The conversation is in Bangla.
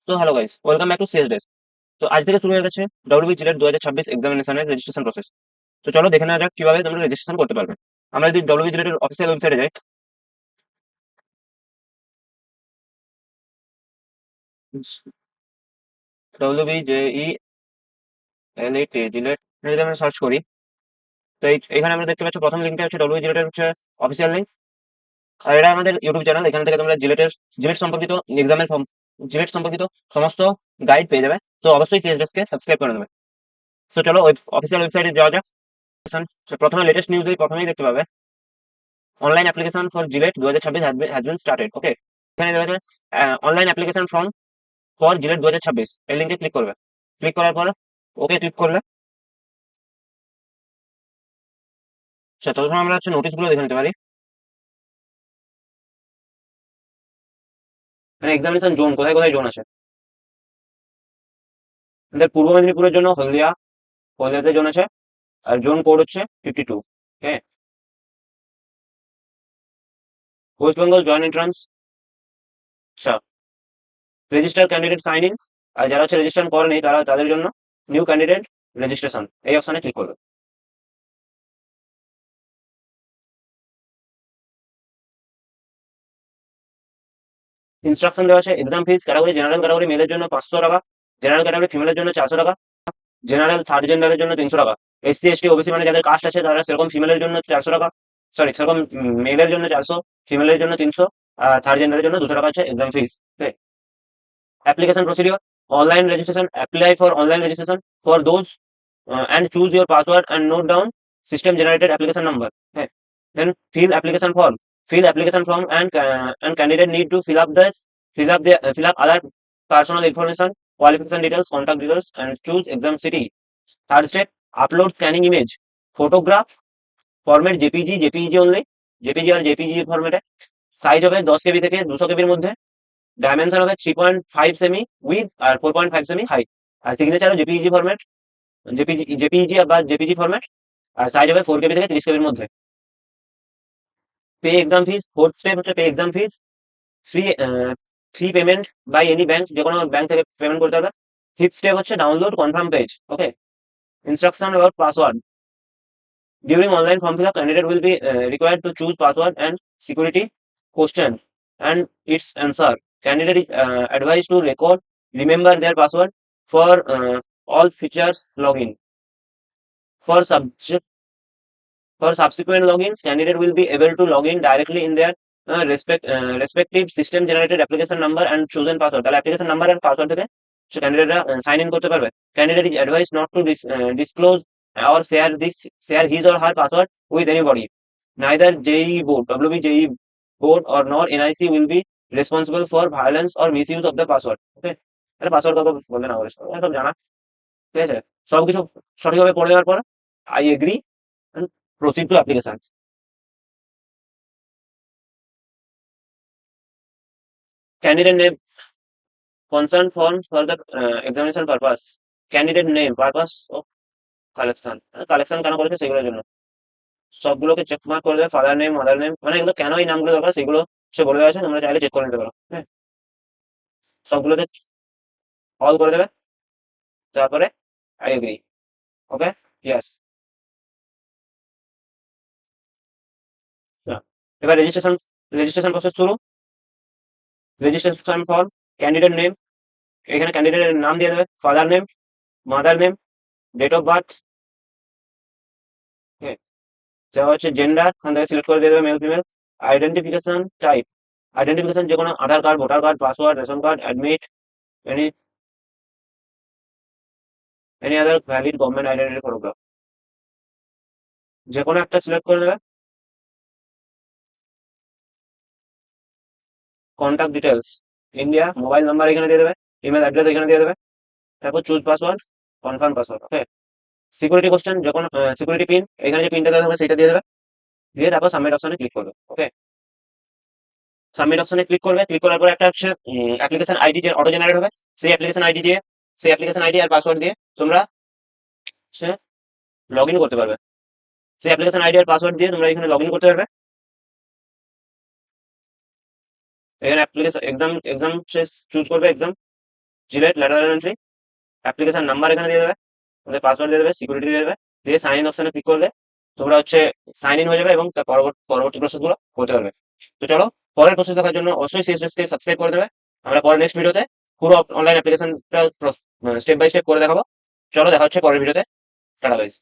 তো hello guys, welcome back to CS desk. তো আজ থেকে শুরু হয়ে গেছে ডব্লিউবি জিলেট 2026 এক্সামিনেশনের রেজিস্ট্রেশন প্রসেস। তো চলো দেখে নেওয়া যাক কিভাবে তোমরা রেজিস্ট্রেশন করতে পারবে। আমরা যদি ডব্লিউবি জিলেটের অফিসিয়াল ওয়েবসাইটে যাই, WBJELET জিলেট যদি আমরা সার্চ করি, তো এখানে আমরা দেখতে পাচ্ছি প্রথম লিঙ্কটা হচ্ছে ডব্লিউবি জিলেটের হচ্ছে অফিসিয়াল লিঙ্ক। আর এটা আমাদের ইউটিউব চ্যানেল, এখান থেকে তোমরা জিলেট সম্পর্কিত এক্সামের ফর্ম, জিলেট সম্পর্কিত সমস্ত গাইড পেয়ে যাবে। তো অবশ্যই সিএস ডেস্ককে সাবস্ক্রাইব করে নেবে। তো চলো অফিসিয়াল ওয়েবসাইটে যাওয়া যাক। প্রথমে লেটেস্ট নিউজ প্রথমেই দেখতে পাবে, online application for JELET 2026 has been started. Okay, এখানে দেখা যাবে অনলাইন অ্যাপ্লিকেশন ফর জিলেট 2026, এই লিঙ্কে ক্লিক করবে। ক্লিক করার পর ওকে ক্লিক করলে ততক্ষণ আমরা হচ্ছে নোটিশগুলো দেখে নিতে পারি। মানে এক্সামিনেশন জোন কোথায় কোথায় জোন আছে। আমাদের পূর্ব মেদিনীপুরের জন্য হলদিয়াতে জোন আছে, আর জোন কোড হচ্ছে 52। হ্যাঁ, West Bengal joint entrance, register candidate sign in. আর যারা হচ্ছে রেজিস্ট্রেশন করেনি তাদের জন্য নিউ ক্যান্ডিডেট রেজিস্ট্রেশন, এই অপশনে ক্লিক করবে। ইনস্ট্রাকশন দেওয়া আছে, এক্সাম ফিস ক্যাটাগরি জেনারেল ক্যাটাগরি মেলের জন্য 500 টাকা, জেনারেল ক্যাটাগরি ফিমেলের জন্য 400 টাকা, জেনারেল থার্ড জেন্ডারের জন্য 300 টাকা, এসসি এসটি ওবিসি মানে যাদের কাস্ট আছে তারা সেরকম ফিমেলের জন্য 400 টাকা, সরি সেরকম মেলের জন্য 400, ফিমেলের জন্য 300, আর থার্ড জেন্ডারের জন্য 200 টাকা আছে exam fees. Application procedure, online registration, apply for online registration for those and choose your password and note down system generated application number. Okay. Then fill application form, and candidate need to fill up other personal information, qualification details, contact details, and choose exam city. Third step, upload scanning image, photograph, format jpg only, jpg R jpg ফরম্যাটে, সাইজ হবে 10 KB থেকে 200 KB এর মধ্যে, ডাইমেনশন হবে 3.5 সেমি উইথ আর 4.5 সেমি হাইট, আর সিগনেচারও জেপিইজি ফরম্যাট, জেপিইজি বা জেপিজি ফরম্যাট, আর সাইজ হবে 4 KB থেকে 30 KB এর মধ্যে। Pay exam fees, fourth step হচ্ছে pay exam fees, free free payment by any bank, যে কোনো ব্যাংক থেকে পেমেন্ট করতে হবে। ফিফথ স্টেপ হচ্ছে download confirm page. Okay, instruction about password, during online form fill up candidate will be required to choose password and security question and its answer. Candidate is advised to remember their password for all features login. For subject For subsequent logins, candidate will be able to log in directly in their respective system generated application number and chosen password. তাহলে application number and password থেকে সে ক্যান্ডিডেটরা সাইন ইন করতে পারবে। Candidate is advised not to disclose or share his or her password with anybody. Neither JEE board, WB JEE board or nor NIC will be responsible for violence or misuse of the password. Okay, তাহলে পাসওয়ার্ড কত বলতে না বলে সব জানা, ঠিক আছে। সবকিছু সঠিকভাবে পড়ে দেওয়ার পর I agree and proceed to application. Candidate name, concern form for the examination purpose. Candidate name, purpose of collection, collection কেন করেছে সেগুলোর জন্য সবগুলোকে চেক মার্ক করে দেবে। ফাদার নেম, মাদার নেম, মানে এগুলো কেন এই নামগুলো দরকার সেগুলো সে বলে দেওয়া আছে, তোমরা চাইলে চেক করে নিতে পারো। হ্যাঁ, সবগুলোতে অল করে দেবে, তারপরে আই এগ্রি। Okay, yes. এবার রেজিস্ট্রেশন প্রসেস শুরু। রেজিস্ট্রেশন ফর্ম, ক্যান্ডিডেট নেম, এখানে ক্যান্ডিডেটের নাম দিয়ে দেবে, father name, mother name, date of birth, দেওয়া হচ্ছে জেন্ডার, এখান থেকে সিলেক্ট করে দিয়ে দেবে male female. Identification type, identification যে কোনো Aadhaar card, voter card, password, ration card, admit, any other valid government identity photograph, যে কোনো একটা সিলেক্ট করে দেবে। Contact details, India, mobile number এখানে দিয়ে দেবে, ইমেল অ্যাড্রেস এখানে দিয়ে দেবে, তারপর চুজ পাসওয়ার্ড, কনফার্ম পাসওয়ার্ড। ওকে, সিকিউরিটি কোশ্চেন, যে কোনো সিকিউরিটি পিন, এখানে যে পিনটা দেওয়া হবে সেটা দিয়ে দেবে, দিয়ে তারপর সাবমিট অপশনে ক্লিক করবে। ওকে, সাবমিট অপশনে ক্লিক করবে, ক্লিক করার পর একটা হচ্ছে অ্যাপ্লিকেশন আইডি যে অটো জেনারেট হবে, সেই অ্যাপ্লিকেশন আইডি আর পাসওয়ার্ড দিয়ে তোমরা সে লগ ইন করতে পারবে। সেই অ্যাপ্লিকেশন আইডি আর পাসওয়ার্ড দিয়ে তোমরা এখানে লগ ইন করতে পারবে। এখানে অ্যাপ্লিকেশন এক্সাম চুজ করবে, exam JELET lateral entry, application number এখানে দিয়ে দেবে, আমাদের পাসওয়ার্ড দিয়ে দেবে, সিকিউরিটি দিয়ে দেবে, দিয়ে সাইন ইন অপশনে ক্লিক করলে তোমরা হচ্ছে সাইন ইন হয়ে যাবে এবং তার পরবর্তী প্রসেস গুলো করতে পারবে। তো চলো, পরের প্রসেস দেখার জন্য অবশ্যই সিএসএস কে সাবস্ক্রাইব করে দেবে। আমরা পরের নেক্সট ভিডিওতে পুরো অনলাইন অ্যাপ্লিকেশনটা স্টেপ বাই স্টেপ করে দেখাবো। চলো দেখা হচ্ছে পরের ভিডিওতে। Tata guys.